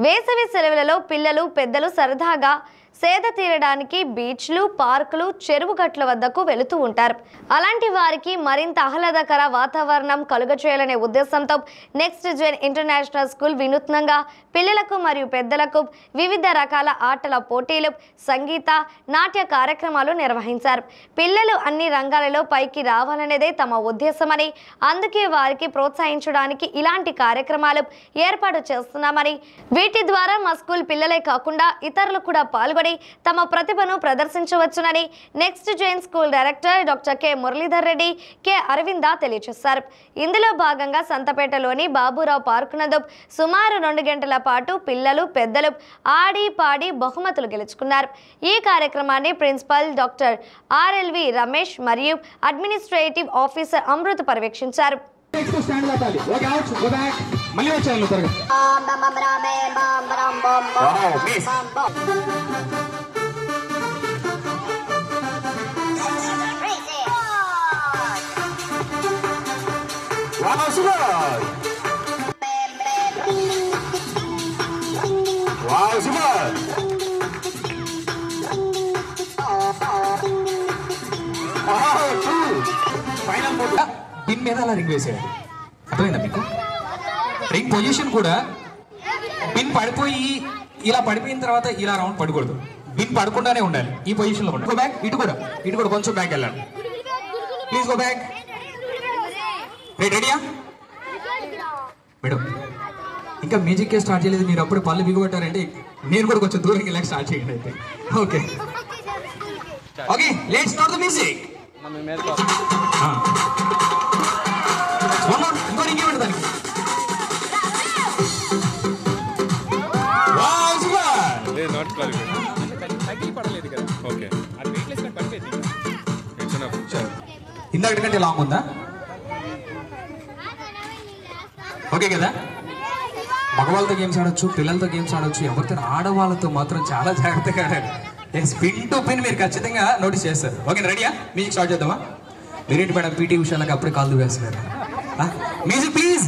వేసవి సెలవులలో పిల్లలు పెద్దలు సరదాగా సేద తీరడానికి బీచ్లు పార్కులు చెరువు గట్ల వద్దకు వెళుతూ ఉంటారు. అలాంటి వారికి మరింత ఆహ్లాదకర వాతావరణం కలుగచేయాలనే ఉద్దేశంతో నెక్స్ట్ జెన్ ఇంటర్నేషనల్ స్కూల్ వినూత్నంగా పిల్లలకు మరియు పెద్దలకు వివిధ రకాల ఆటల పోటీలు, సంగీత, నాట్య కార్యక్రమాలు నిర్వహించారు. పిల్లలు అన్ని రంగాలలో పైకి రావాలనేదే తమ ఉద్దేశమని, అందుకే వారికి ప్రోత్సహించడానికి ఇలాంటి కార్యక్రమాలు ఏర్పాటు చేస్తున్నామని, వీటి ద్వారా మా స్కూల్ పిల్లలే కాకుండా ఇతరులు కూడా పాల్గొని తమ ప్రతిభను ప్రదర్శించవచ్చునని next gen school director doctor K Muralidhar Reddy, K Aravinda తెలియజేశారు. ఇందులో భాగంగా సంతపేటలోని బాబురావు పార్కు నందు సుమారు 2 గంటల పాటు పిల్లలు పెద్దలు ఆడి పాడి బహుమతులు గెలుచుకున్నారు. ఈ కార్యక్రమాన్ని ప్రిన్సిపల్ డాక్టర్ ఆర్ఎల్వి రమేష్ మరియు అడ్మినిస్ట్రేటివ్ ఆఫీసర్ అమృత్ పర్యవేక్షించారు. పిన్ మీద అలా రింగ్ వేసేయాలి. అర్థమైందా మీకు? రింగ్ పొజిషన్ కూడా పిన్ పడిపోయి ఇలా పడిపోయిన తర్వాత ఇలా రౌండ్ పడకూడదు. పిన్ పడకుండానే ఉండాలి. ఈ పొజిషన్ లో ఉండాలి. బ్యాక్ ఇటు కూడా కొంచెం బ్యాక్ వెళ్ళాలి. Please go back. రెడీయా మేడం? ఇంకా మ్యూజిక్ స్టార్ట్ చేయలేదు, మీరు అప్పుడు పళ్ళు బిగుపట్టారంటే నేను కూడా కొంచెం దూరం వెళ్ళాక స్టార్ట్ చేయండి అయితే. Okay okay, let's start the music. ఇంకో రింగ్ ఇవ్వండి దానికి. ఇందాక కంటే లాంగ్ ఉందా? ఓకే కదా? మగవాళ్ళతో గేమ్స్ ఆడొచ్చు, పిల్లలతో గేమ్స్ ఆడొచ్చు, ఎవరితో ఆడవాళ్ళతో మాత్రం చాలా జాగ్రత్తగా ఆడాలి. పిన్ టు పిన్ మీరు ఖచ్చితంగా నోటీస్ చేస్తారు. ఓకే రెడీయా? మ్యూజిక్ స్టార్ట్ చేద్దామా? మీరేంటి మేడం పీటీ విషయాలకు అప్పుడే కాళ్ళు వేస్తున్నారు? Music please.